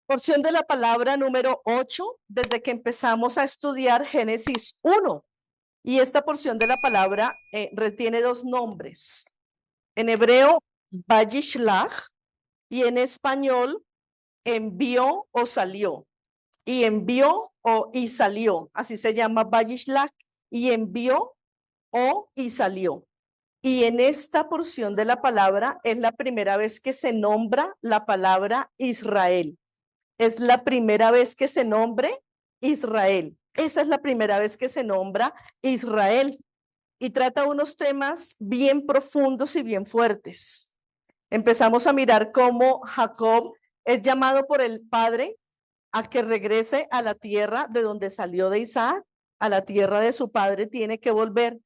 Porción de la palabra número 8, desde que empezamos a estudiar Génesis 1. Y esta porción de la palabra retiene dos nombres. En hebreo, Vayishlach, y en español, envió o salió. Y envió y salió. Así se llama Vayishlach, y envió y salió. Y en esta porción de la palabra es la primera vez que se nombra la palabra Israel. Es la primera vez que se nombre Israel. Esa es la primera vez que se nombra Israel y trata unos temas bien profundos y bien fuertes. Empezamos a mirar cómo Jacob es llamado por el padre a que regrese a la tierra de donde salió de Isaac, a la tierra de su padre tiene que volver,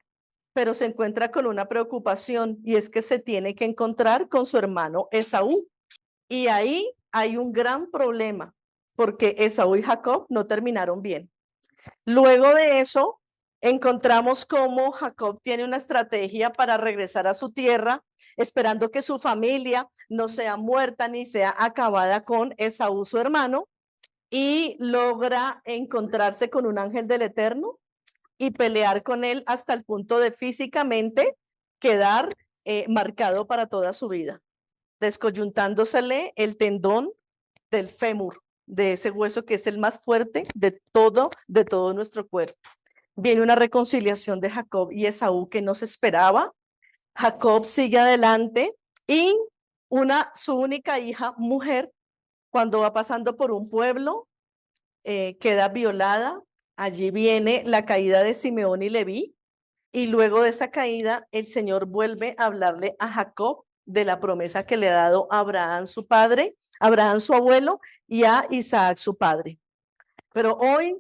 pero se encuentra con una preocupación y es que se tiene que encontrar con su hermano Esaú. Y ahí hay un gran problema, porque Esaú y Jacob no terminaron bien. Luego de eso, encontramos cómo Jacob tiene una estrategia para regresar a su tierra, esperando que su familia no sea muerta ni sea acabada con Esaú, su hermano, y logra encontrarse con un ángel del Eterno y pelear con él hasta el punto de físicamente quedar marcado para toda su vida, descoyuntándosele el tendón del fémur, de ese hueso que es el más fuerte de todo nuestro cuerpo. Viene una reconciliación de Jacob y Esaú que no se esperaba. Jacob sigue adelante y su única hija, mujer, cuando va pasando por un pueblo, queda violada. Allí viene la caída de Simeón y Leví. Y luego de esa caída, el Señor vuelve a hablarle a Jacob de la promesa que le ha dado a Abraham, su padre, Abraham, su abuelo, y a Isaac, su padre. Pero hoy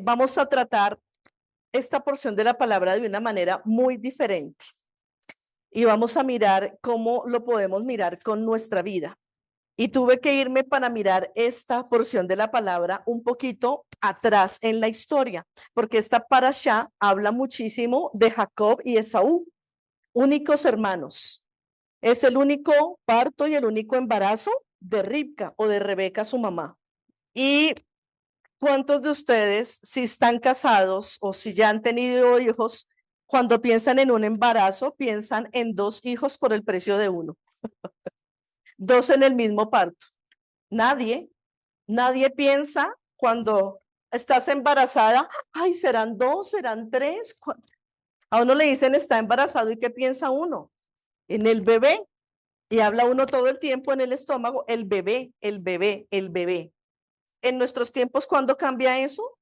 vamos a tratar esta porción de la palabra de una manera muy diferente. Y vamos a mirar cómo lo podemos mirar con nuestra vida. Y tuve que irme para mirar esta porción de la palabra un poquito atrás en la historia, porque esta parashá habla muchísimo de Jacob y Esaú, únicos hermanos. Es el único parto y el único embarazo de Ribca o de Rebeca, su mamá. ¿Y cuántos de ustedes, si están casados o si ya han tenido hijos, cuando piensan en un embarazo, piensan en dos hijos por el precio de uno? Dos en el mismo parto. Nadie piensa cuando estás embarazada, ay, serán dos, serán tres. A uno le dicen está embarazado y ¿qué piensa uno? En el bebé. Y habla uno todo el tiempo en el estómago, el bebé, el bebé, el bebé. En nuestros tiempos, ¿cuándo cambia eso?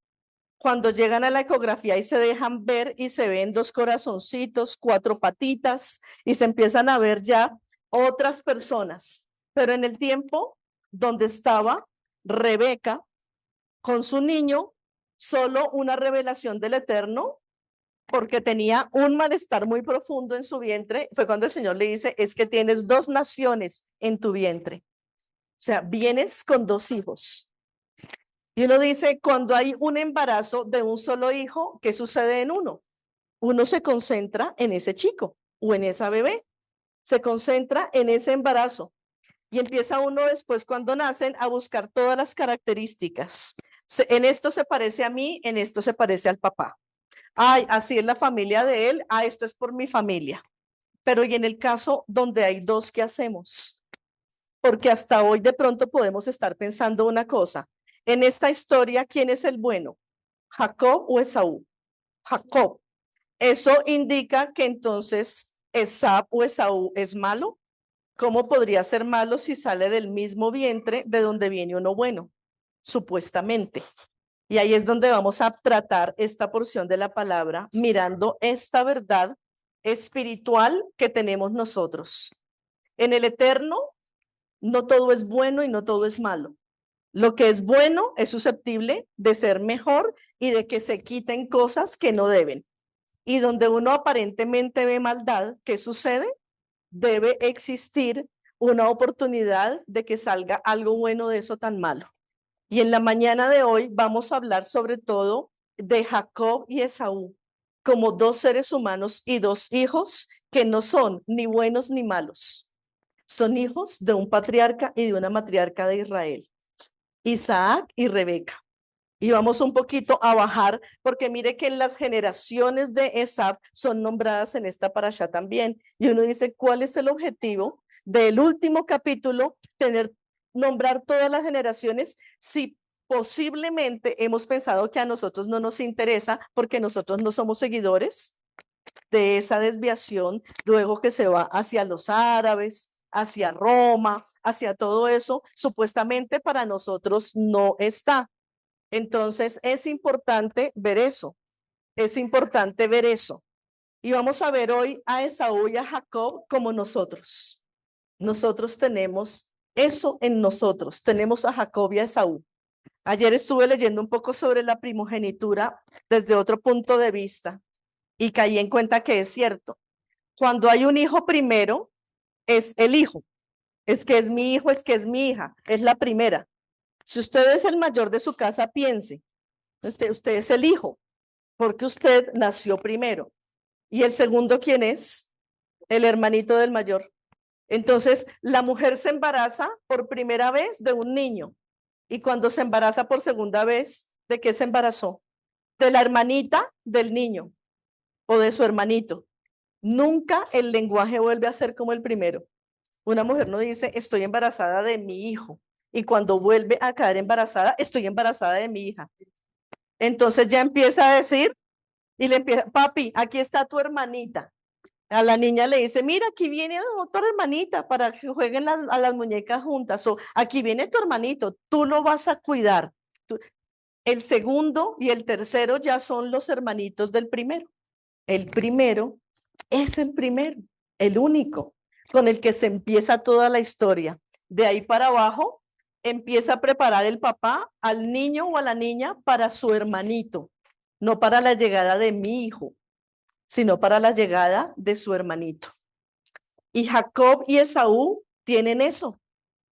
Cuando llegan a la ecografía y se dejan ver y se ven dos corazoncitos, cuatro patitas y se empiezan a ver ya otras personas. Pero en el tiempo donde estaba Rebeca con su niño, solo una revelación del Eterno, porque tenía un malestar muy profundo en su vientre, fue cuando el Señor le dice, es que tienes dos naciones en tu vientre. O sea, vienes con dos hijos. Y uno dice, cuando hay un embarazo de un solo hijo, ¿qué sucede en uno? Uno se concentra en ese chico o en esa bebé, se concentra en ese embarazo y empieza uno después cuando nacen a buscar todas las características. En esto se parece a mí, en esto se parece al papá. Ay, así es la familia de él, esto es por mi familia. Pero y en el caso donde hay dos, ¿qué hacemos? Porque hasta hoy de pronto podemos estar pensando una cosa. En esta historia, ¿quién es el bueno? ¿Jacob o Esaú? Jacob. Eso indica que entonces Esab o Esaú es malo. ¿Cómo podría ser malo si sale del mismo vientre de donde viene uno bueno? Supuestamente. Y ahí es donde vamos a tratar esta porción de la palabra, mirando esta verdad espiritual que tenemos nosotros. En el Eterno, no todo es bueno y no todo es malo. Lo que es bueno es susceptible de ser mejor y de que se quiten cosas que no deben. Y donde uno aparentemente ve maldad, ¿qué sucede? Debe existir una oportunidad de que salga algo bueno de eso tan malo. Y en la mañana de hoy vamos a hablar sobre todo de Jacob y Esaú como dos seres humanos y dos hijos que no son ni buenos ni malos. Son hijos de un patriarca y de una matriarca de Israel. Isaac y Rebeca. Y vamos un poquito a bajar, porque mire que las generaciones de Esab son nombradas en esta parashá también. Y uno dice, ¿cuál es el objetivo del último capítulo? Nombrar todas las generaciones, si posiblemente hemos pensado que a nosotros no nos interesa, porque nosotros no somos seguidores de esa desviación, luego que se va hacia los árabes, hacia Roma, hacia todo eso, supuestamente para nosotros no está. Entonces es importante ver eso, es importante ver eso. Y vamos a ver hoy a Esaú y a Jacob como nosotros. Nosotros tenemos eso en nosotros, tenemos a Jacob y a Esaú. Ayer estuve leyendo un poco sobre la primogenitura desde otro punto de vista y caí en cuenta que es cierto. Cuando hay un hijo primero, es el hijo. Es que es mi hijo, es que es mi hija, es la primera. Si usted es el mayor de su casa, piense, usted es el hijo, porque usted nació primero. ¿Y el segundo quién es? El hermanito del mayor. Entonces, la mujer se embaraza por primera vez de un niño. Y cuando se embaraza por segunda vez, ¿de qué se embarazó? De la hermanita del niño o de su hermanito. Nunca el lenguaje vuelve a ser como el primero. Una mujer no dice, estoy embarazada de mi hijo. Y cuando vuelve a caer embarazada, estoy embarazada de mi hija. Entonces ya empieza a decir, y le empieza, papi, aquí está tu hermanita. A la niña le dice, mira, aquí viene otra hermanita para que jueguen a las muñecas juntas. O aquí viene tu hermanito, tú lo vas a cuidar. El segundo y el tercero ya son los hermanitos del primero. El primero es el primero, el único, con el que se empieza toda la historia. De ahí para abajo, empieza a preparar el papá al niño o a la niña para su hermanito, no para la llegada de mi hijo, sino para la llegada de su hermanito. Y Jacob y Esaú tienen eso.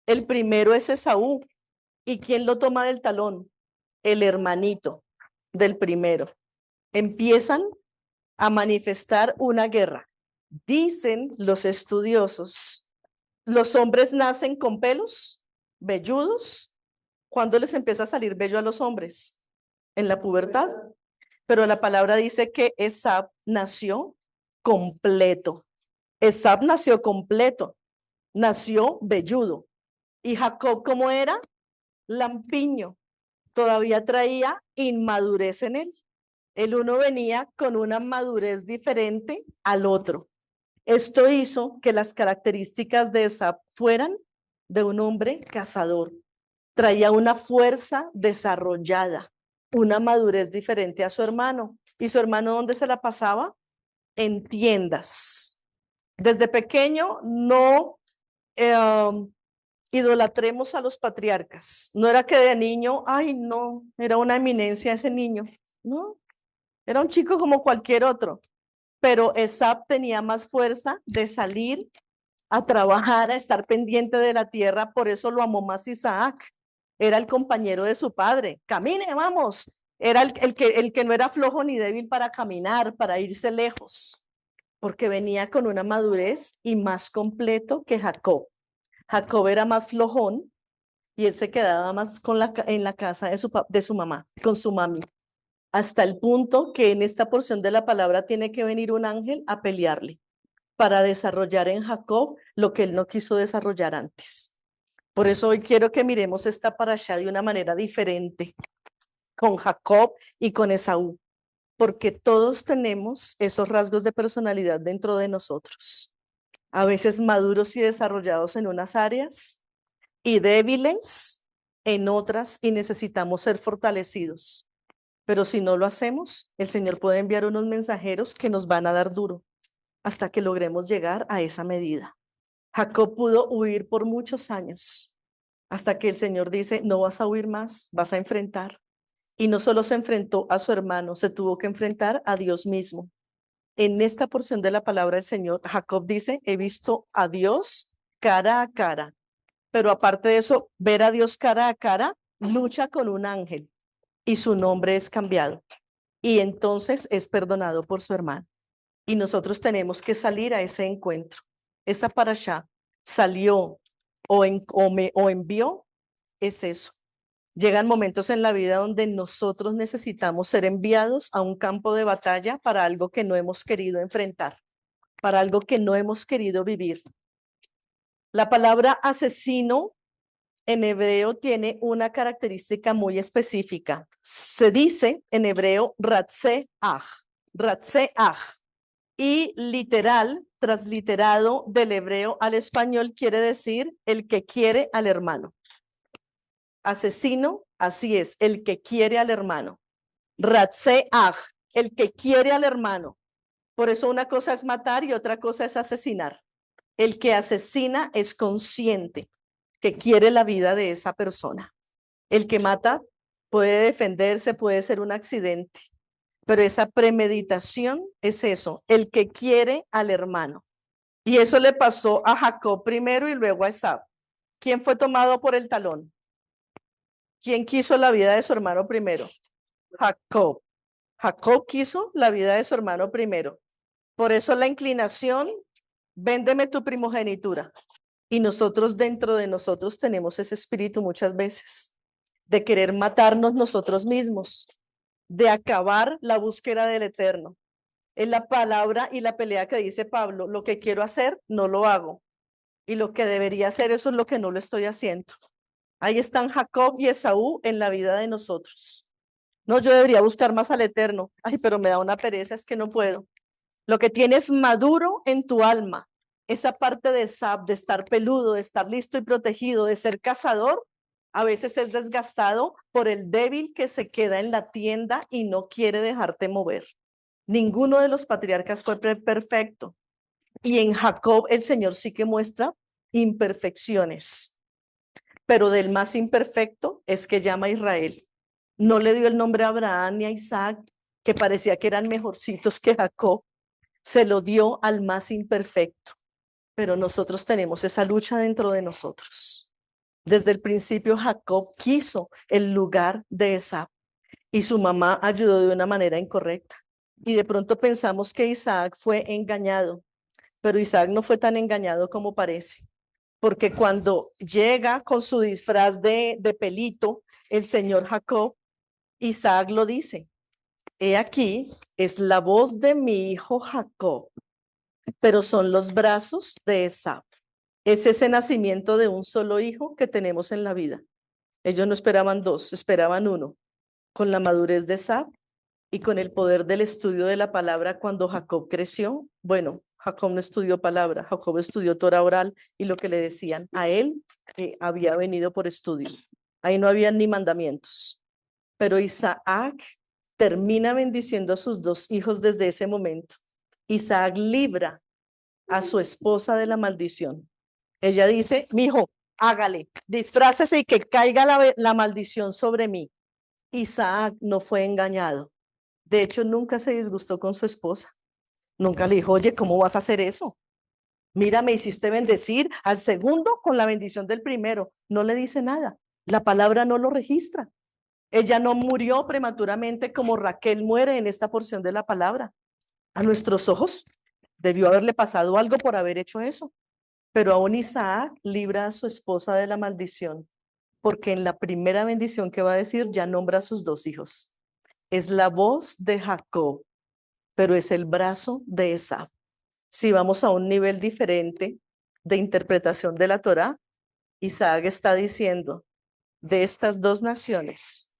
El primero es Esaú. ¿Y quién lo toma del talón? El hermanito del primero. Empiezan a manifestar una guerra. Dicen los estudiosos, los hombres nacen con pelos, velludos. ¿Cuándo les empieza a salir vello a los hombres? En la pubertad. Pero la palabra dice que Esab nació completo. Esab nació completo, nació velludo. ¿Y Jacob cómo era? Lampiño. Todavía traía inmadurez en él. El uno venía con una madurez diferente al otro. Esto hizo que las características de Esab fueran de un hombre cazador. Traía una fuerza desarrollada, una madurez diferente a su hermano. ¿Y su hermano dónde se la pasaba? En tiendas. Desde pequeño no idolatremos a los patriarcas. No era que de niño, ay no, era una eminencia ese niño. No, era un chico como cualquier otro. Pero Esab tenía más fuerza de salir a trabajar, a estar pendiente de la tierra, por eso lo amó más Isaac. Era el compañero de su padre. Camine, vamos. Era el que no era flojo ni débil para caminar, para irse lejos, porque venía con una madurez y más completo que Jacob. Jacob era más flojón y él se quedaba más en la casa de su mamá, con su mami. Hasta el punto que en esta porción de la palabra tiene que venir un ángel a pelearle para desarrollar en Jacob lo que él no quiso desarrollar antes. Por eso hoy quiero que miremos esta parashá de una manera diferente con Jacob y con Esaú, porque todos tenemos esos rasgos de personalidad dentro de nosotros, a veces maduros y desarrollados en unas áreas y débiles en otras, y necesitamos ser fortalecidos. Pero si no lo hacemos, el Señor puede enviar unos mensajeros que nos van a dar duro hasta que logremos llegar a esa medida. Jacob pudo huir por muchos años hasta que el Señor dice, no vas a huir más, vas a enfrentar. Y no solo se enfrentó a su hermano, se tuvo que enfrentar a Dios mismo. En esta porción de la palabra del Señor, Jacob dice, he visto a Dios cara a cara. Pero aparte de eso, ver a Dios cara a cara, lucha con un ángel y su nombre es cambiado. Y entonces es perdonado por su hermano. Y nosotros tenemos que salir a ese encuentro. Esa parashá salió o envió, es eso. Llegan momentos en la vida donde nosotros necesitamos ser enviados a un campo de batalla para algo que no hemos querido enfrentar, para algo que no hemos querido vivir. La palabra asesino en hebreo tiene una característica muy específica. Se dice en hebreo ratseach, ratseach, y literal, transliterado del hebreo al español, quiere decir el que quiere al hermano. Asesino, así es, el que quiere al hermano. Ratseach, el que quiere al hermano. Por eso una cosa es matar y otra cosa es asesinar. El que asesina es consciente que quiere la vida de esa persona. El que mata puede defenderse, puede ser un accidente, pero esa premeditación es eso, el que quiere al hermano. Y eso le pasó a Jacob primero y luego a Esau. ¿Quién fue tomado por el talón? ¿Quién quiso la vida de su hermano primero? Jacob. Jacob quiso la vida de su hermano primero. Por eso la inclinación, véndeme tu primogenitura. Y nosotros dentro de nosotros tenemos ese espíritu muchas veces de querer matarnos nosotros mismos, de acabar la búsqueda del eterno. Es la palabra y la pelea que dice Pablo, lo que quiero hacer, no lo hago. Y lo que debería hacer, eso es lo que no lo estoy haciendo. Ahí están Jacob y Esaú en la vida de nosotros. No, yo debería buscar más al eterno. Ay, pero me da una pereza, es que no puedo. Lo que tienes maduro en tu alma, esa parte de Sab, de estar peludo, de estar listo y protegido, de ser cazador, a veces es desgastado por el débil que se queda en la tienda y no quiere dejarte mover. Ninguno de los patriarcas fue perfecto. Y en Jacob el Señor sí que muestra imperfecciones, pero del más imperfecto es que llama a Israel. No le dio el nombre a Abraham ni a Isaac, que parecía que eran mejorcitos que Jacob. Se lo dio al más imperfecto, pero nosotros tenemos esa lucha dentro de nosotros. Desde el principio Jacob quiso el lugar de Esaú y su mamá ayudó de una manera incorrecta. Y de pronto pensamos que Isaac fue engañado, pero Isaac no fue tan engañado como parece, porque cuando llega con su disfraz de pelito, el señor Jacob, Isaac lo dice, he aquí, es la voz de mi hijo Jacob, pero son los brazos de Esaú. Es ese nacimiento de un solo hijo que tenemos en la vida. Ellos no esperaban dos, esperaban uno. Con la madurez de Esaú y con el poder del estudio de la palabra cuando Jacob creció, bueno, Jacob no estudió palabra, Jacob estudió Torah oral y lo que le decían a él había venido por estudio. Ahí no había ni mandamientos. Pero Isaac termina bendiciendo a sus dos hijos desde ese momento. Isaac libra a su esposa de la maldición. Ella dice, mi hijo, hágale, disfrácese y que caiga la maldición sobre mí. Isaac no fue engañado. De hecho, nunca se disgustó con su esposa. Nunca le dijo, oye, ¿cómo vas a hacer eso? Mira, me hiciste bendecir al segundo con la bendición del primero. No le dice nada. La palabra no lo registra. Ella no murió prematuramente como Raquel muere en esta porción de la palabra. A nuestros ojos debió haberle pasado algo por haber hecho eso. Pero aún Isaac libra a su esposa de la maldición, porque en la primera bendición que va a decir ya nombra a sus dos hijos. Es la voz de Jacob, pero es el brazo de Esaú. Si vamos a un nivel diferente de interpretación de la Torá, Isaac está diciendo, de estas dos naciones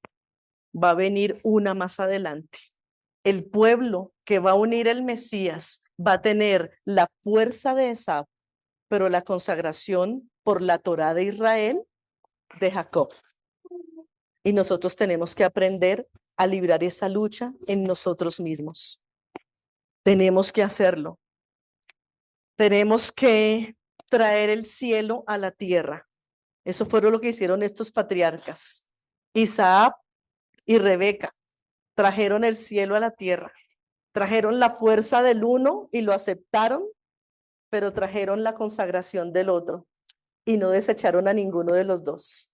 va a venir una más adelante. El pueblo que va a unir el Mesías va a tener la fuerza de Esaú, pero la consagración por la Torá de Israel de Jacob. Y nosotros tenemos que aprender a librar esa lucha en nosotros mismos. Tenemos que hacerlo. Tenemos que traer el cielo a la tierra. Eso fue lo que hicieron estos patriarcas. Isaac y Rebeca trajeron el cielo a la tierra. Trajeron la fuerza del uno y lo aceptaron, pero trajeron la consagración del otro y no desecharon a ninguno de los dos,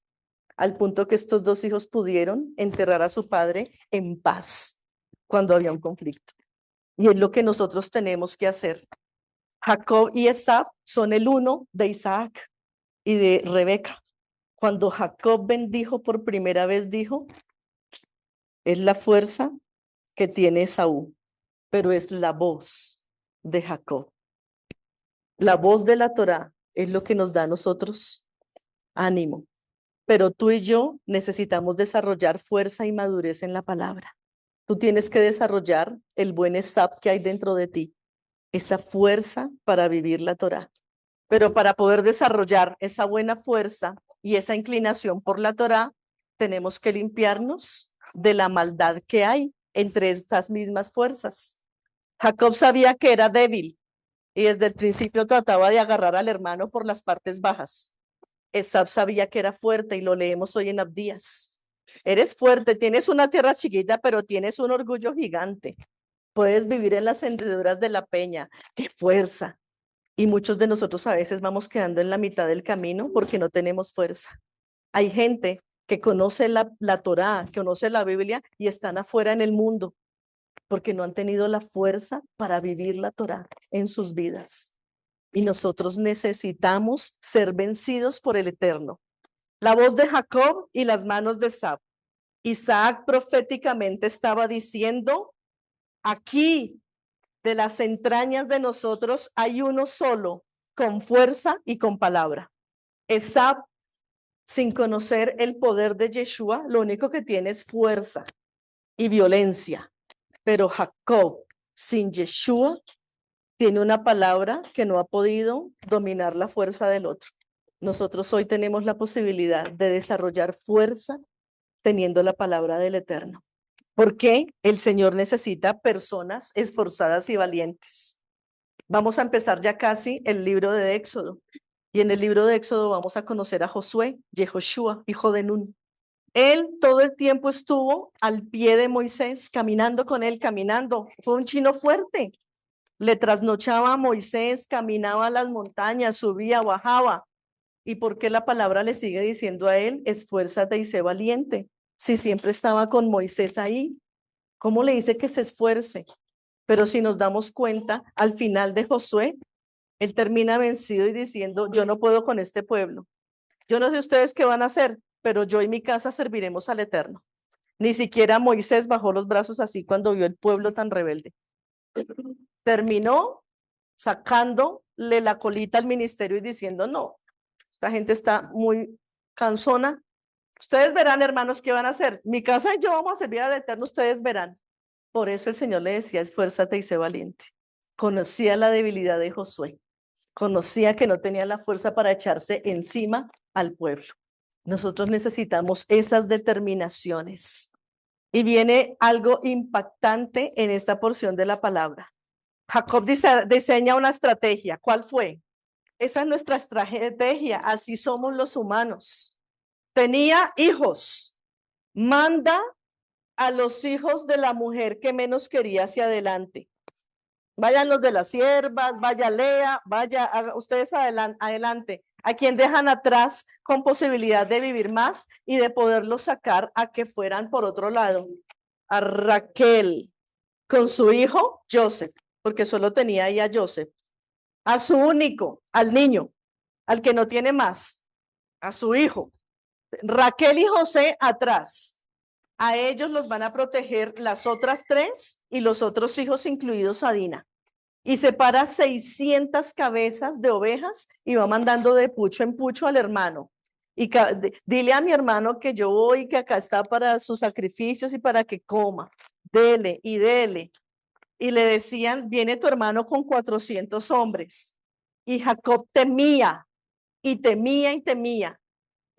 al punto que estos dos hijos pudieron enterrar a su padre en paz cuando había un conflicto. Y es lo que nosotros tenemos que hacer. Jacob y Esaú son el uno de Isaac y de Rebeca. Cuando Jacob bendijo por primera vez, dijo, es la fuerza que tiene Esaú, pero es la voz de Jacob. La voz de la Torá es lo que nos da a nosotros ánimo, pero tú y yo necesitamos desarrollar fuerza y madurez en la palabra. Tú tienes que desarrollar el buen esap que hay dentro de ti, esa fuerza para vivir la Torá. Pero para poder desarrollar esa buena fuerza y esa inclinación por la Torá, tenemos que limpiarnos de la maldad que hay entre estas mismas fuerzas. Jacob sabía que era débil y desde el principio trataba de agarrar al hermano por las partes bajas. Esab sabía que era fuerte y lo leemos hoy en Abdías. Eres fuerte, tienes una tierra chiquita, pero tienes un orgullo gigante. Puedes vivir en las hendiduras de la peña. ¡Qué fuerza! Y muchos de nosotros a veces vamos quedando en la mitad del camino porque no tenemos fuerza. Hay gente que conoce la Torá, que conoce la Biblia y están afuera en el mundo porque no han tenido la fuerza para vivir la Torá en sus vidas. Y nosotros necesitamos ser vencidos por el Eterno. La voz de Jacob y las manos de Esab. Isaac proféticamente estaba diciendo, aquí de las entrañas de nosotros hay uno solo, con fuerza y con palabra. Esab, sin conocer el poder de Yeshua, lo único que tiene es fuerza y violencia. Pero Jacob, sin Yeshua, tiene una palabra que no ha podido dominar la fuerza del otro. Nosotros hoy tenemos la posibilidad de desarrollar fuerza teniendo la palabra del Eterno. Porque el Señor necesita personas esforzadas y valientes. Vamos a empezar ya casi el libro de Éxodo. Y en el libro de Éxodo vamos a conocer a Josué, Yehoshua, hijo de Nun. Él todo el tiempo estuvo al pie de Moisés, caminando con él, caminando. Fue un chino fuerte. Le trasnochaba a Moisés, caminaba a las montañas, subía, bajaba. ¿Y por qué la palabra le sigue diciendo a él, esfuérzate y sé valiente? Si siempre estaba con Moisés ahí, ¿cómo le dice que se esfuerce? Pero si nos damos cuenta, al final de Josué, él termina vencido y diciendo, yo no puedo con este pueblo. Yo no sé ustedes qué van a hacer, pero yo y mi casa serviremos al Eterno. Ni siquiera Moisés bajó los brazos así cuando vio el pueblo tan rebelde. Terminó sacándole la colita al ministerio y diciendo, no, esta gente está muy cansona. Ustedes verán, hermanos, qué van a hacer. Mi casa y yo vamos a servir al Eterno, ustedes verán. Por eso el Señor le decía, esfuérzate y sé valiente. Conocía la debilidad de Josué. Conocía que no tenía la fuerza para echarse encima al pueblo. Nosotros necesitamos esas determinaciones. Y viene algo impactante en esta porción de la palabra. Jacob diseña una estrategia. ¿Cuál fue? Esa es nuestra estrategia. Así somos los humanos. Tenía hijos. Manda a los hijos de la mujer que menos quería hacia adelante. Vayan los de las siervas, vaya Lea, vaya ustedes adelante. A quien dejan atrás con posibilidad de vivir más y de poderlos sacar a que fueran por otro lado. A Raquel con su hijo Joseph, porque solo tenía ahí a Joseph. A su único, al niño, al que no tiene más, a su hijo. Raquel y José atrás. A ellos los van a proteger las otras tres y los otros hijos, incluidos a Dina. Y separa 600 cabezas de ovejas y va mandando de pucho en pucho al hermano. Y dile a mi hermano que yo voy, que acá está para sus sacrificios y para que coma. Dele y dele. Y le decían, viene tu hermano con 400 hombres. Y Jacob temía y temía y temía.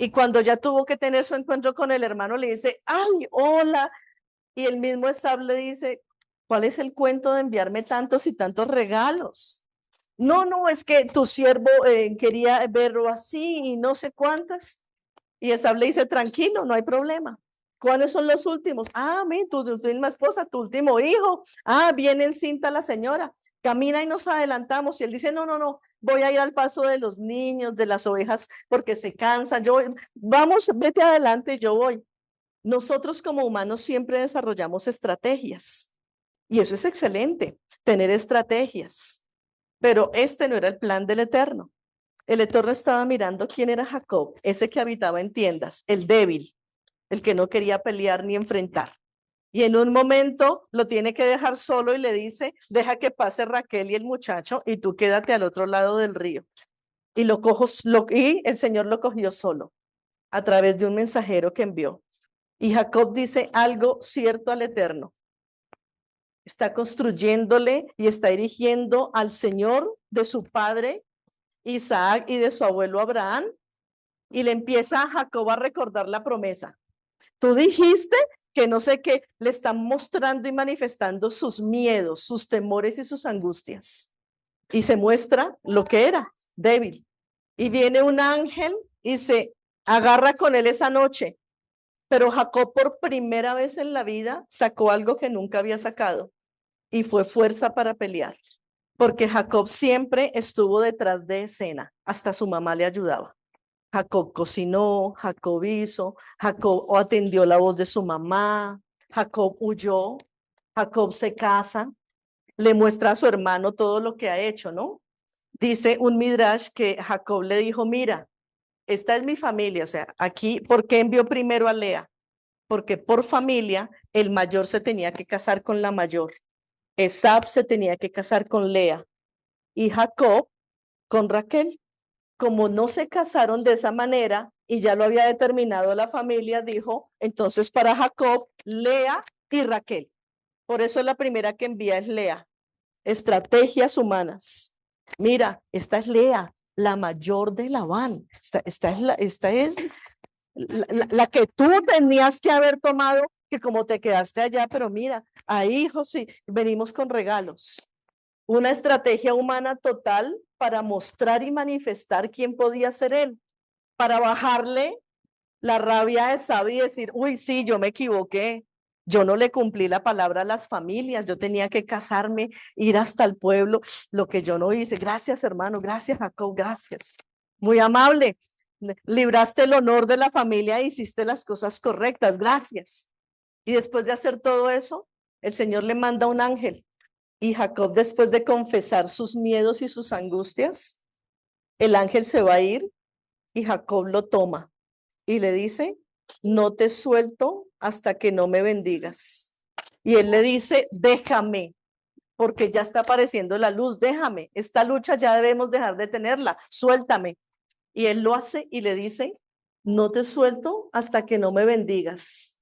Y cuando ya tuvo que tener su encuentro con el hermano, le dice, ay, hola. Y el mismo Esab le dice, ¿cuál es el cuento de enviarme tantos y tantos regalos? No, no, es que tu siervo quería verlo así y no sé cuántas. Y Esab le dice, tranquilo, no hay problema. ¿Cuáles son los últimos? Ah, tu última esposa, tu último hijo. Ah, viene encinta la señora. Camina y nos adelantamos. Y él dice, no, no, no, voy a ir al paso de los niños, de las ovejas, porque se cansan. Vamos, vete adelante, yo voy. Nosotros como humanos siempre desarrollamos estrategias. Y eso es excelente, tener estrategias. Pero este no era el plan del Eterno. El Eterno estaba mirando quién era Jacob, ese que habitaba en tiendas, el débil, el que no quería pelear ni enfrentar. Y en un momento lo tiene que dejar solo y le dice, deja que pase Raquel y el muchacho y tú quédate al otro lado del río. Y y el Señor lo cogió solo a través de un mensajero que envió. Y Jacob dice algo cierto al Eterno. Está construyéndole y está erigiendo al Señor de su padre Isaac y de su abuelo Abraham. Y le empieza a Jacob a recordar la promesa. Tú dijiste que no sé qué, le están mostrando y manifestando sus miedos, sus temores y sus angustias. Y se muestra lo que era, débil. Y viene un ángel y se agarra con él esa noche. Pero Jacob por primera vez en la vida sacó algo que nunca había sacado y fue fuerza para pelear. Porque Jacob siempre estuvo detrás de escena, hasta su mamá le ayudaba. Jacob cocinó, Jacob hizo, Jacob atendió la voz de su mamá, Jacob huyó, Jacob se casa, le muestra a su hermano todo lo que ha hecho, ¿no? Dice un Midrash que Jacob le dijo, mira, esta es mi familia, o sea, aquí, ¿por qué envió primero a Lea? Porque por familia el mayor se tenía que casar con la mayor, Esab se tenía que casar con Lea y Jacob con Raquel. Como no se casaron de esa manera y ya lo había determinado la familia, dijo, entonces para Jacob, Lea y Raquel. Por eso la primera que envía es Lea. Estrategias humanas. Mira, esta es Lea, la mayor de Labán. Esta es la que tú tenías que haber tomado, que como te quedaste allá, pero mira, ahí, José, venimos con regalos. Una estrategia humana total para mostrar y manifestar quién podía ser él, para bajarle la rabia de Esaú y decir, uy, sí, yo me equivoqué, yo no le cumplí la palabra a las familias, yo tenía que casarme, ir hasta el pueblo, lo que yo no hice. Gracias, hermano, gracias, Jacob, gracias. Muy amable, libraste el honor de la familia e hiciste las cosas correctas, gracias. Y después de hacer todo eso, el Señor le manda un ángel. Y Jacob, después de confesar sus miedos y sus angustias, el ángel se va a ir y Jacob lo toma y le dice, no te suelto hasta que no me bendigas. Y él le dice, déjame, porque ya está apareciendo la luz, déjame, esta lucha ya debemos dejar de tenerla, suéltame. Y él lo hace y le dice, no te suelto hasta que no me bendigas.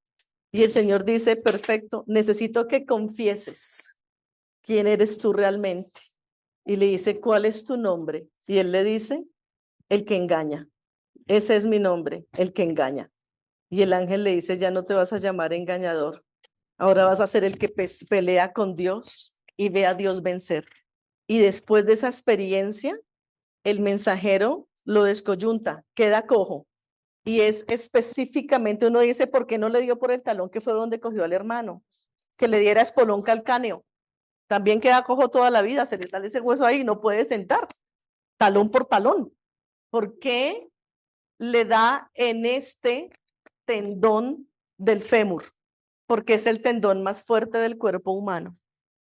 Y el Señor dice, perfecto, necesito que confieses quién eres tú realmente. Y le dice, ¿cuál es tu nombre? Y él le dice, el que engaña. Ese es mi nombre, el que engaña. Y el ángel le dice, ya no te vas a llamar engañador. Ahora vas a ser el que pelea con Dios y ve a Dios vencer. Y después de esa experiencia, el mensajero lo descoyunta, queda cojo. Y es específicamente, uno dice, ¿por qué no le dio por el talón que fue donde cogió al hermano? Que le diera espolón calcáneo. También queda cojo toda la vida, se le sale ese hueso ahí y no puede sentar, talón por talón. ¿Por qué le da en este tendón del fémur? Porque es el tendón más fuerte del cuerpo humano.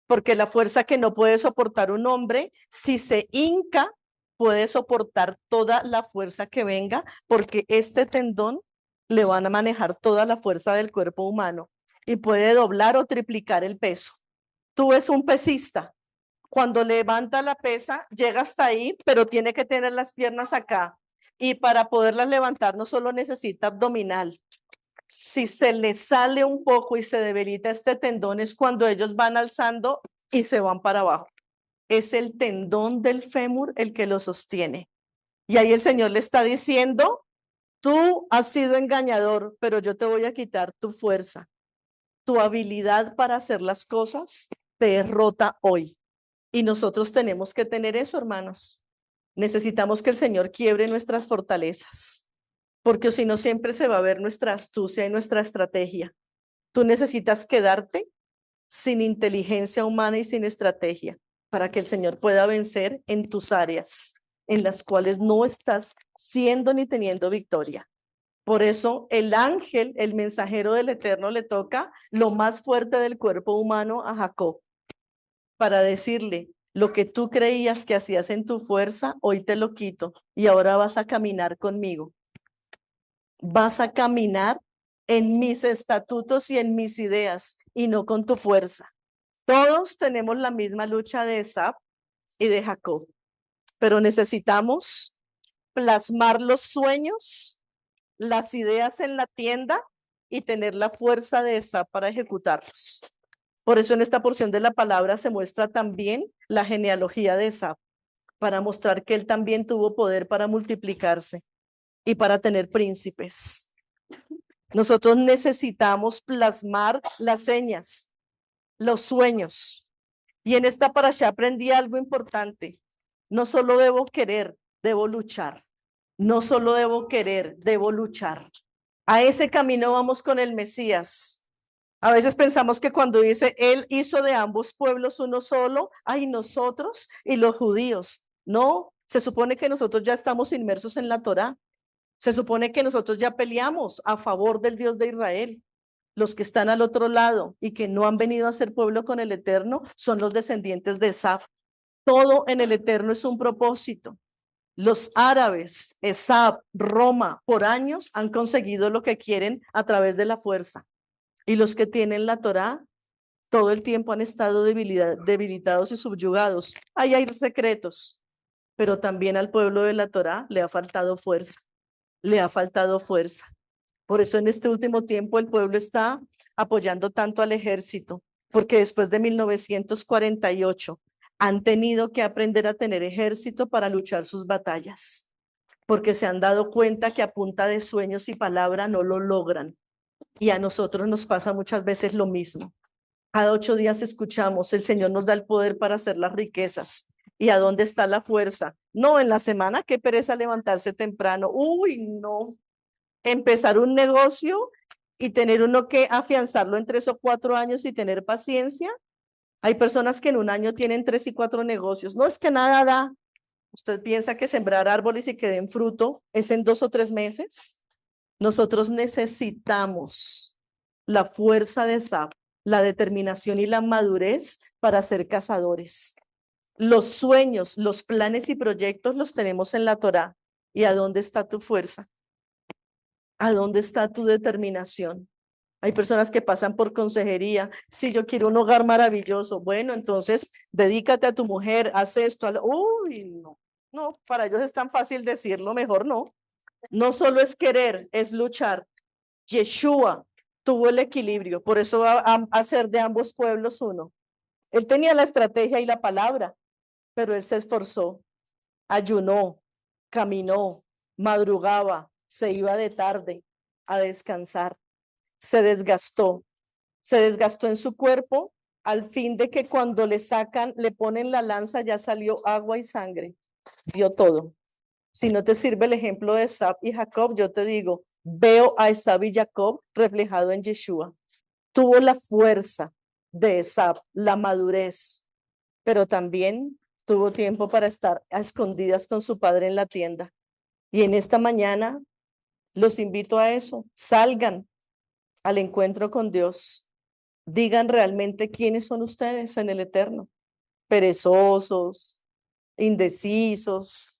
Porque la fuerza que no puede soportar un hombre, si se hinca, puede soportar toda la fuerza que venga, porque este tendón le van a manejar toda la fuerza del cuerpo humano y puede doblar o triplicar el peso. Tú ves un pesista, cuando levanta la pesa, llega hasta ahí, pero tiene que tener las piernas acá. Y para poderlas levantar no solo necesita abdominal. Si se le sale un poco y se debilita este tendón es cuando ellos van alzando y se van para abajo. Es el tendón del fémur el que lo sostiene. Y ahí el Señor le está diciendo, tú has sido engañador, pero yo te voy a quitar tu fuerza. Tu habilidad para hacer las cosas te derrota hoy. Y nosotros tenemos que tener eso, hermanos. Necesitamos que el Señor quiebre nuestras fortalezas, porque si no siempre se va a ver nuestra astucia y nuestra estrategia. Tú necesitas quedarte sin inteligencia humana y sin estrategia para que el Señor pueda vencer en tus áreas en las cuales no estás siendo ni teniendo victoria. Por eso el ángel, el mensajero del Eterno, le toca lo más fuerte del cuerpo humano a Jacob para decirle, Lo que tú creías que hacías en tu fuerza, hoy te lo quito y ahora vas a caminar conmigo. Vas a caminar en mis estatutos y en mis ideas y no con tu fuerza. Todos tenemos la misma lucha de Esab y de Jacob, pero necesitamos plasmar los sueños, las ideas en la tienda y tener la fuerza de Esab para ejecutarlos. Por eso en esta porción de la palabra se muestra también la genealogía de Esab, para mostrar que él también tuvo poder para multiplicarse y para tener príncipes. Nosotros necesitamos plasmar las señas, los sueños. Y en esta parasha aprendí algo importante. No solo debo querer, debo luchar. No solo debo querer, debo luchar. A ese camino vamos con el Mesías. A veces pensamos que cuando dice, él hizo de ambos pueblos uno solo, hay nosotros y los judíos. No, se supone que nosotros ya estamos inmersos en la Torá. Se supone que nosotros ya peleamos a favor del Dios de Israel. Los que están al otro lado y que no han venido a ser pueblo con el Eterno son los descendientes de Esab. Todo en el Eterno es un propósito. Los árabes, Esab, Roma, por años han conseguido lo que quieren a través de la fuerza. Y los que tienen la Torá, todo el tiempo han estado debilitados y subyugados. Ahí hay secretos, pero también al pueblo de la Torá le ha faltado fuerza, le ha faltado fuerza. Por eso en este último tiempo el pueblo está apoyando tanto al ejército, porque después de 1948 han tenido que aprender a tener ejército para luchar sus batallas, porque se han dado cuenta que a punta de sueños y palabra no lo logran. Y a nosotros nos pasa muchas veces lo mismo. Cada 8 días escuchamos, el Señor nos da el poder para hacer las riquezas. ¿Y a dónde está la fuerza? No, en la semana, qué pereza levantarse temprano. Uy, no. Empezar un negocio y tener uno que afianzarlo en 3 o 4 años y tener paciencia. Hay personas que en un año tienen 3 y 4 negocios. No es que nada da. Usted piensa que sembrar árboles y que den fruto es en 2 o 3 meses. Nosotros necesitamos la fuerza de Esab, la determinación y la madurez para ser cazadores. Los sueños, los planes y proyectos los tenemos en la Torá. ¿Y a dónde está tu fuerza? ¿A dónde está tu determinación? Hay personas que pasan por consejería. Si yo quiero un hogar maravilloso, bueno, entonces dedícate a tu mujer, haz esto. Uy, no, no, para ellos es tan fácil decirlo, mejor no. No solo es querer, es luchar. Yeshua tuvo el equilibrio, por eso va a hacer de ambos pueblos uno. Él tenía la estrategia y la palabra, pero él se esforzó, ayunó, caminó, madrugaba, se iba de tarde a descansar, se desgastó en su cuerpo al fin de que cuando le sacan, le ponen la lanza, ya salió agua y sangre, dio todo. Si no te sirve el ejemplo de Esab y Jacob, yo te digo, veo a Esab y Jacob reflejado en Yeshua. Tuvo la fuerza de Esab, la madurez, pero también tuvo tiempo para estar a escondidas con su padre en la tienda. Y en esta mañana los invito a eso, salgan al encuentro con Dios, digan realmente quiénes son ustedes en el eterno, perezosos, indecisos,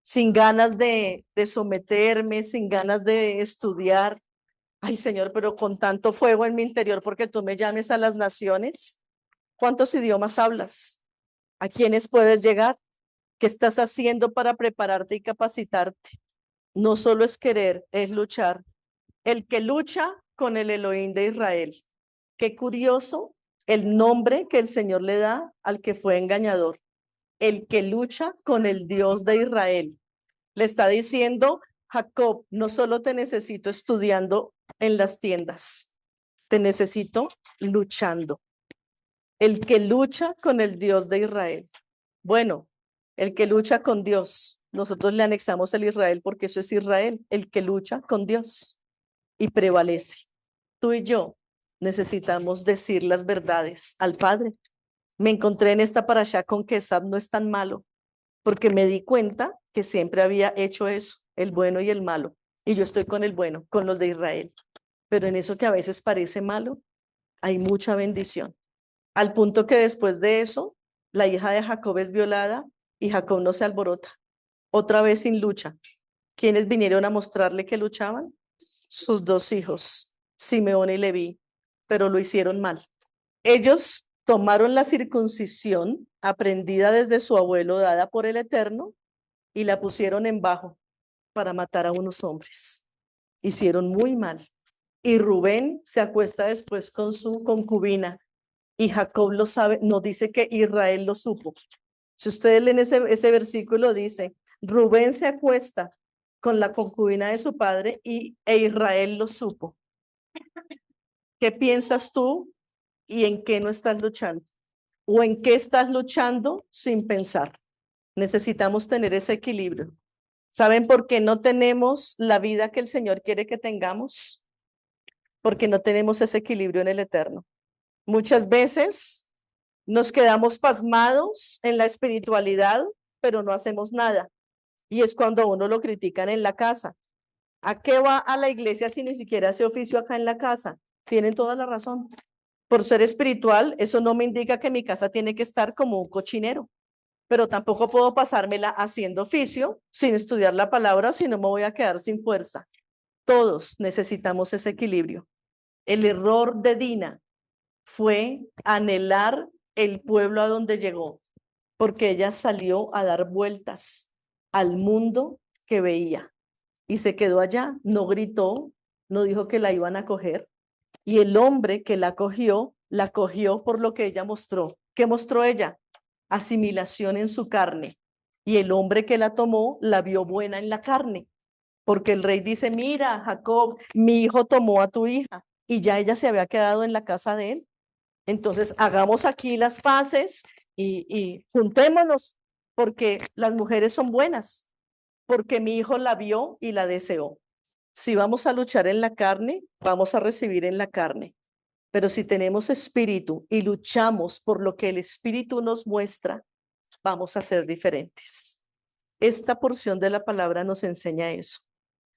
sin ganas de someterme, sin ganas de estudiar. Ay, Señor, pero con tanto fuego en mi interior, porque tú me llames a las naciones. ¿Cuántos idiomas hablas? ¿A quiénes puedes llegar? ¿Qué estás haciendo para prepararte y capacitarte? No solo es querer, es luchar. El que lucha con el Elohim de Israel. Qué curioso el nombre que el Señor le da al que fue engañador. El que lucha con el Dios de Israel. Le está diciendo, Jacob, no solo te necesito estudiando en las tiendas, te necesito luchando. El que lucha con el Dios de Israel. Bueno, el que lucha con Dios. Nosotros le anexamos el Israel porque eso es Israel, el que lucha con Dios y prevalece. Tú y yo necesitamos decir las verdades al Padre. Me encontré en esta parasha con que Esab no es tan malo, porque me di cuenta que siempre había hecho eso, el bueno y el malo. Y yo estoy con el bueno, con los de Israel. Pero en eso que a veces parece malo, hay mucha bendición. Al punto que después de eso, la hija de Jacob es violada y Jacob no se alborota. Otra vez sin lucha. ¿Quiénes vinieron a mostrarle que luchaban? Sus dos hijos, Simeón y Leví, pero lo hicieron mal. Ellos tomaron la circuncisión aprendida desde su abuelo, dada por el Eterno, y la pusieron en bajo para matar a unos hombres. Hicieron muy mal. Y Rubén se acuesta después con su concubina y Jacob lo sabe, no dice que Israel lo supo. Si ustedes leen ese versículo, dice, Rubén se acuesta con la concubina de su padre e Israel lo supo. ¿Qué piensas tú y en qué no estás luchando? ¿O en qué estás luchando sin pensar? Necesitamos tener ese equilibrio. ¿Saben por qué no tenemos la vida que el Señor quiere que tengamos? Porque no tenemos ese equilibrio en el eterno. Muchas veces nos quedamos pasmados en la espiritualidad, pero no hacemos nada. Y es cuando a uno lo critican en la casa. ¿A qué va a la iglesia si ni siquiera hace oficio acá en la casa? Tienen toda la razón. Por ser espiritual, eso no me indica que mi casa tiene que estar como un cochinero, pero tampoco puedo pasármela haciendo oficio sin estudiar la palabra, si no me voy a quedar sin fuerza. Todos necesitamos ese equilibrio. El error de Dina fue anhelar el pueblo a donde llegó, porque ella salió a dar vueltas al mundo que veía y se quedó allá, no gritó, no dijo que la iban a coger. Y el hombre que la cogió por lo que ella mostró. ¿Qué mostró ella? Asimilación en su carne. Y el hombre que la tomó la vio buena en la carne, porque el rey dice, mira, Jacob, mi hijo tomó a tu hija y ya ella se había quedado en la casa de él. Entonces, hagamos aquí las paces y juntémonos, porque las mujeres son buenas, porque mi hijo la vio y la deseó. Si vamos a luchar en la carne, vamos a recibir en la carne. Pero si tenemos espíritu y luchamos por lo que el espíritu nos muestra, vamos a ser diferentes. Esta porción de la palabra nos enseña eso.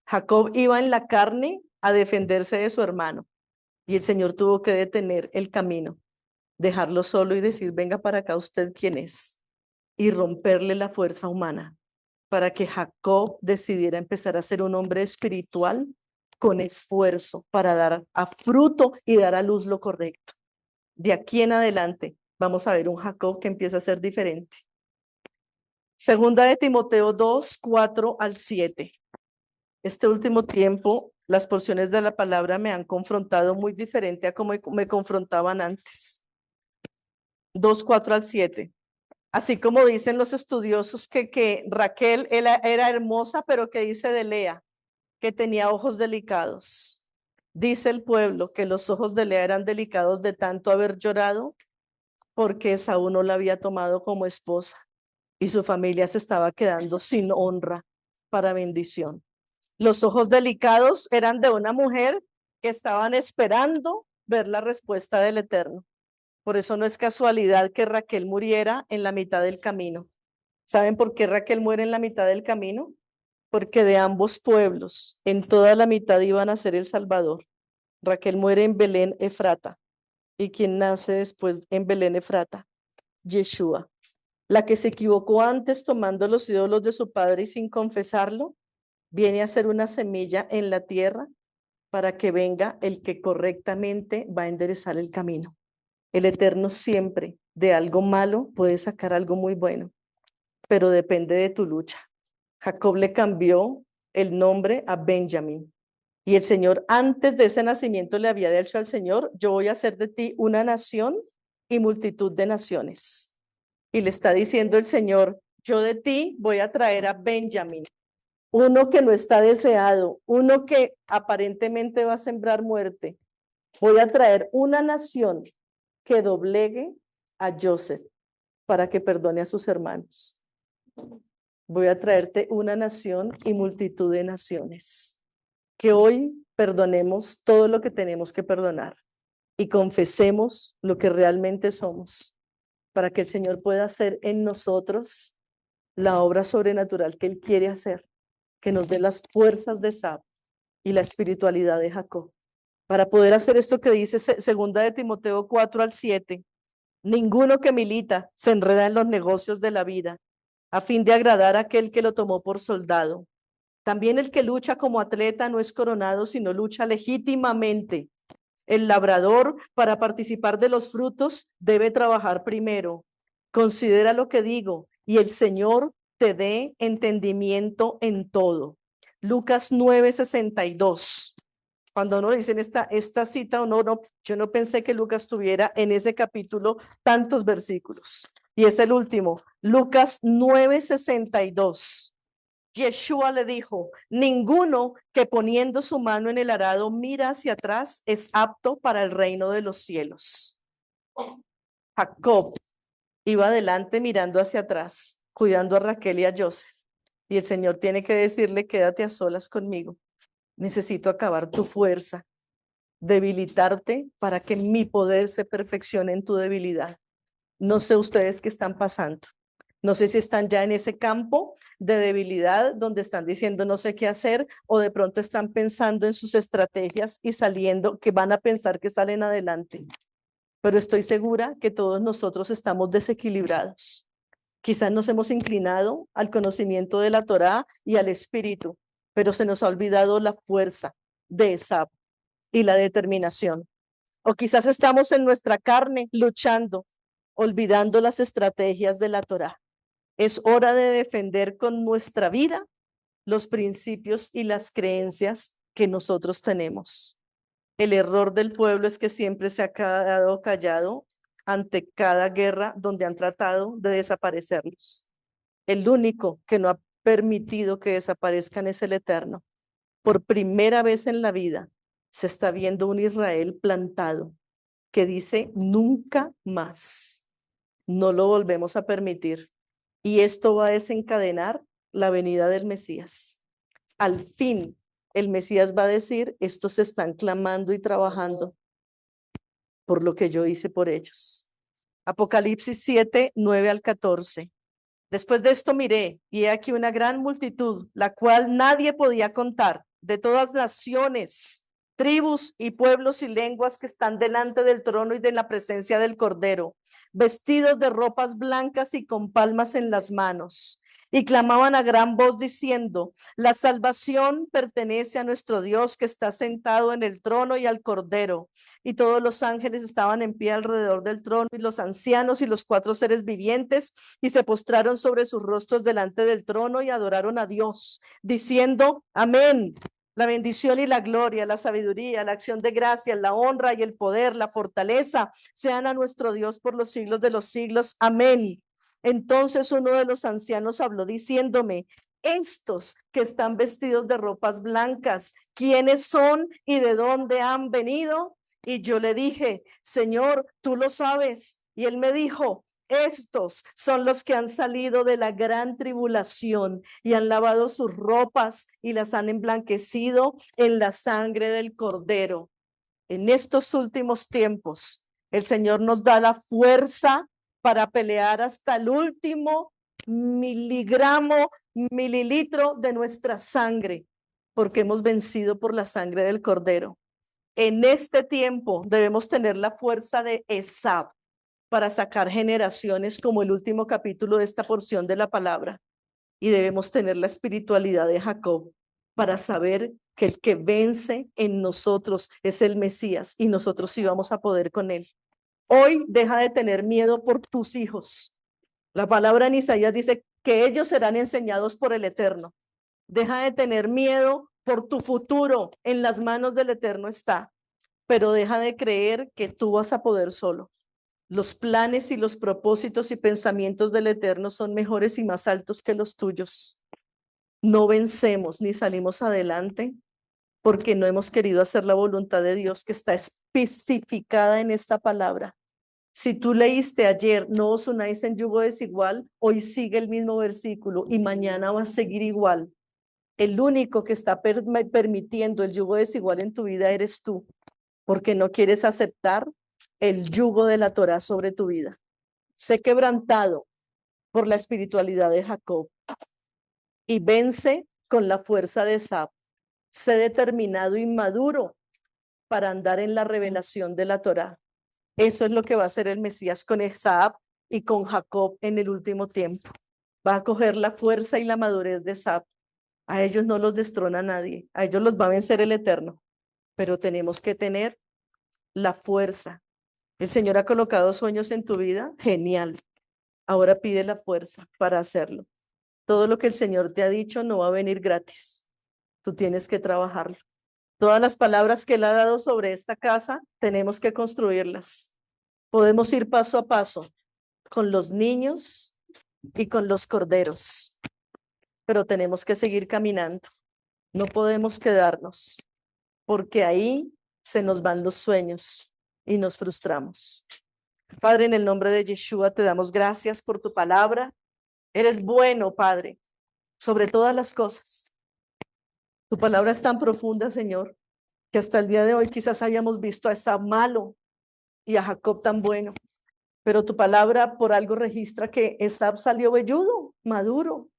Jacob iba en la carne a defenderse de su hermano y el Señor tuvo que detener el camino, dejarlo solo y decir, venga para acá usted quién es, y romperle la fuerza humana para que Jacob decidiera empezar a ser un hombre espiritual con esfuerzo para dar a fruto y dar a luz lo correcto. De aquí en adelante vamos a ver un Jacob que empieza a ser diferente. Segunda de Timoteo 2, 4 al 7. Este último tiempo, las porciones de la palabra me han confrontado muy diferente a como me confrontaban antes. 2, 4 al 7. Así como dicen los estudiosos que Raquel era hermosa, pero que dice de Lea, que tenía ojos delicados. Dice el pueblo que los ojos de Lea eran delicados de tanto haber llorado, porque Esaú no la había tomado como esposa y su familia se estaba quedando sin honra para bendición. Los ojos delicados eran de una mujer que estaban esperando ver la respuesta del Eterno. Por eso no es casualidad que Raquel muriera en la mitad del camino. ¿Saben por qué Raquel muere en la mitad del camino? Porque de ambos pueblos, en toda la mitad iban a ser el Salvador. Raquel muere en Belén Efrata. ¿Y quien nace después en Belén Efrata? Yeshua. La que se equivocó antes tomando los ídolos de su padre y sin confesarlo, viene a ser una semilla en la tierra para que venga el que correctamente va a enderezar el camino. El Eterno siempre de algo malo puede sacar algo muy bueno, pero depende de tu lucha. Jacob le cambió el nombre a Benjamín. Y el Señor antes de ese nacimiento le había dicho al Señor, yo voy a hacer de ti una nación y multitud de naciones. Y le está diciendo el Señor, yo de ti voy a traer a Benjamín, uno que no está deseado, uno que aparentemente va a sembrar muerte. Voy a traer una nación que doblegue a Joseph para que perdone a sus hermanos. Voy a traerte una nación y multitud de naciones. Que hoy perdonemos todo lo que tenemos que perdonar y confesemos lo que realmente somos para que el Señor pueda hacer en nosotros la obra sobrenatural que Él quiere hacer, que nos dé las fuerzas de Sab y la espiritualidad de Jacob. Para poder hacer esto que dice segunda de Timoteo 4 al 7, Ninguno que milita se enreda en los negocios de la vida a fin de agradar a aquel que lo tomó por soldado. También el que lucha como atleta no es coronado, sino lucha legítimamente. El labrador, para participar de los frutos, debe trabajar primero. Considera lo que digo, y el Señor te dé entendimiento en todo. Lucas 9:62. Cuando uno dice esta cita, yo no pensé que Lucas tuviera en ese capítulo tantos versículos. Y es el último, Lucas 9:62. Yeshua le dijo, ninguno que poniendo su mano en el arado mira hacia atrás es apto para el reino de los cielos. Jacob iba adelante mirando hacia atrás, cuidando a Raquel y a Joseph. Y el Señor tiene que decirle, quédate a solas conmigo. Necesito acabar tu fuerza, debilitarte para que mi poder se perfeccione en tu debilidad. No sé ustedes qué están pasando. No sé si están ya en ese campo de debilidad donde están diciendo no sé qué hacer o de pronto están pensando en sus estrategias y saliendo, que van a pensar que salen adelante. Pero estoy segura que todos nosotros estamos desequilibrados. Quizás nos hemos inclinado al conocimiento de la Torá y al espíritu, pero se nos ha olvidado la fuerza de esa y la determinación. O quizás estamos en nuestra carne luchando, olvidando las estrategias de la Torá. Es hora de defender con nuestra vida los principios y las creencias que nosotros tenemos. El error del pueblo es que siempre se ha quedado callado ante cada guerra donde han tratado de desaparecerlos. El único que no ha permitido que desaparezcan es el Eterno. Por primera vez en la vida se está viendo un Israel plantado que dice nunca más. No lo volvemos a permitir. Y esto va a desencadenar la venida del Mesías. Al fin, el Mesías va a decir, estos están clamando y trabajando por lo que yo hice por ellos. Apocalipsis 7:9-14. Después de esto miré, y he aquí una gran multitud, la cual nadie podía contar, de todas naciones, tribus y pueblos y lenguas que están delante del trono y de la presencia del Cordero, vestidos de ropas blancas y con palmas en las manos. Y clamaban a gran voz diciendo, la salvación pertenece a nuestro Dios que está sentado en el trono y al Cordero. Y todos los ángeles estaban en pie alrededor del trono y los ancianos y los 4 seres vivientes y se postraron sobre sus rostros delante del trono y adoraron a Dios, diciendo, amén. La bendición y la gloria, la sabiduría, la acción de gracias, la honra y el poder, la fortaleza, sean a nuestro Dios por los siglos de los siglos. Amén. Entonces uno de los ancianos habló diciéndome, estos que están vestidos de ropas blancas, ¿quiénes son y de dónde han venido? Y yo le dije, Señor, tú lo sabes. Y él me dijo, estos son los que han salido de la gran tribulación y han lavado sus ropas y las han emblanquecido en la sangre del Cordero. En estos últimos tiempos, el Señor nos da la fuerza para pelear hasta el último miligramo, mililitro de nuestra sangre, porque hemos vencido por la sangre del Cordero. En este tiempo debemos tener la fuerza de Esab para sacar generaciones como el último capítulo de esta porción de la palabra. Y debemos tener la espiritualidad de Jacob para saber que el que vence en nosotros es el Mesías y nosotros sí vamos a poder con él. Hoy deja de tener miedo por tus hijos. La palabra en Isaías dice que ellos serán enseñados por el Eterno. Deja de tener miedo por tu futuro. En las manos del Eterno está. Pero deja de creer que tú vas a poder solo. Los planes y los propósitos y pensamientos del Eterno son mejores y más altos que los tuyos. No vencemos ni salimos adelante porque no hemos querido hacer la voluntad de Dios que está especificada en esta palabra. Si tú leíste ayer, no os unáis en yugo desigual, hoy sigue el mismo versículo y mañana va a seguir igual. El único que está permitiendo el yugo desigual en tu vida eres tú, porque no quieres aceptar el yugo de la Torá sobre tu vida. Sé quebrantado por la espiritualidad de Jacob y vence con la fuerza de Esab. Sé determinado y maduro para andar en la revelación de la Torá. Eso es lo que va a hacer el Mesías con Esab y con Jacob en el último tiempo. Va a coger la fuerza y la madurez de Esab. A ellos no los destrona nadie, a ellos los va a vencer el Eterno, pero tenemos que tener la fuerza. El Señor ha colocado sueños en tu vida, genial. Ahora pide la fuerza para hacerlo. Todo lo que el Señor te ha dicho no va a venir gratis. Tú tienes que trabajarlo. Todas las palabras que Él ha dado sobre esta casa, tenemos que construirlas. Podemos ir paso a paso con los niños y con los corderos, pero tenemos que seguir caminando. No podemos quedarnos, porque ahí se nos van los sueños y nos frustramos. Padre, en el nombre de Yeshua, te damos gracias por tu palabra. Eres bueno, Padre, sobre todas las cosas. Tu palabra es tan profunda, Señor, que hasta el día de hoy quizás habíamos visto a Esab malo y a Jacob tan bueno, pero tu palabra por algo registra que Esab salió velludo, maduro,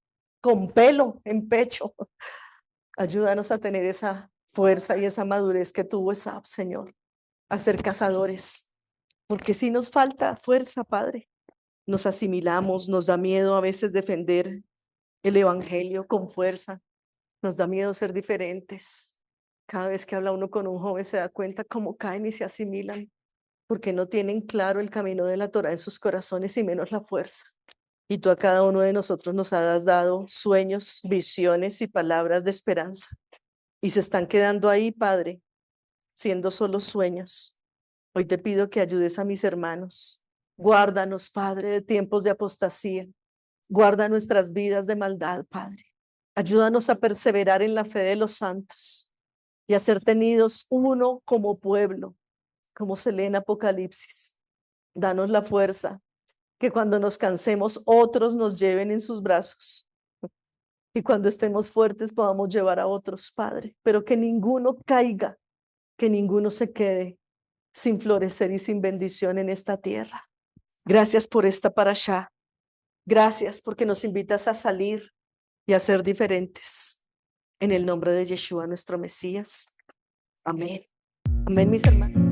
con pelo en pecho. Ayúdanos a tener esa fuerza y esa madurez que tuvo Esab, Señor, a ser cazadores, porque si nos falta fuerza, Padre. Nos asimilamos, nos da miedo a veces defender el evangelio con fuerza, nos da miedo ser diferentes. Cada vez que habla uno con un joven se da cuenta cómo caen y se asimilan, porque no tienen claro el camino de la Torah en sus corazones y menos la fuerza. Y tú a cada uno de nosotros nos has dado sueños, visiones y palabras de esperanza. Y se están quedando ahí, Padre, siendo solo sueños. Hoy te pido que ayudes a mis hermanos. Guárdanos, Padre, de tiempos de apostasía. Guarda nuestras vidas de maldad, Padre. Ayúdanos a perseverar en la fe de los santos y a ser tenidos uno como pueblo, como se lee en Apocalipsis. Danos la fuerza, que cuando nos cansemos otros nos lleven en sus brazos y cuando estemos fuertes podamos llevar a otros, Padre, pero que ninguno caiga, que ninguno se quede sin florecer y sin bendición en esta tierra. Gracias por esta parashá. Gracias porque nos invitas a salir y a ser diferentes. En el nombre de Yeshua, nuestro Mesías. Amén. Amén, mis hermanos.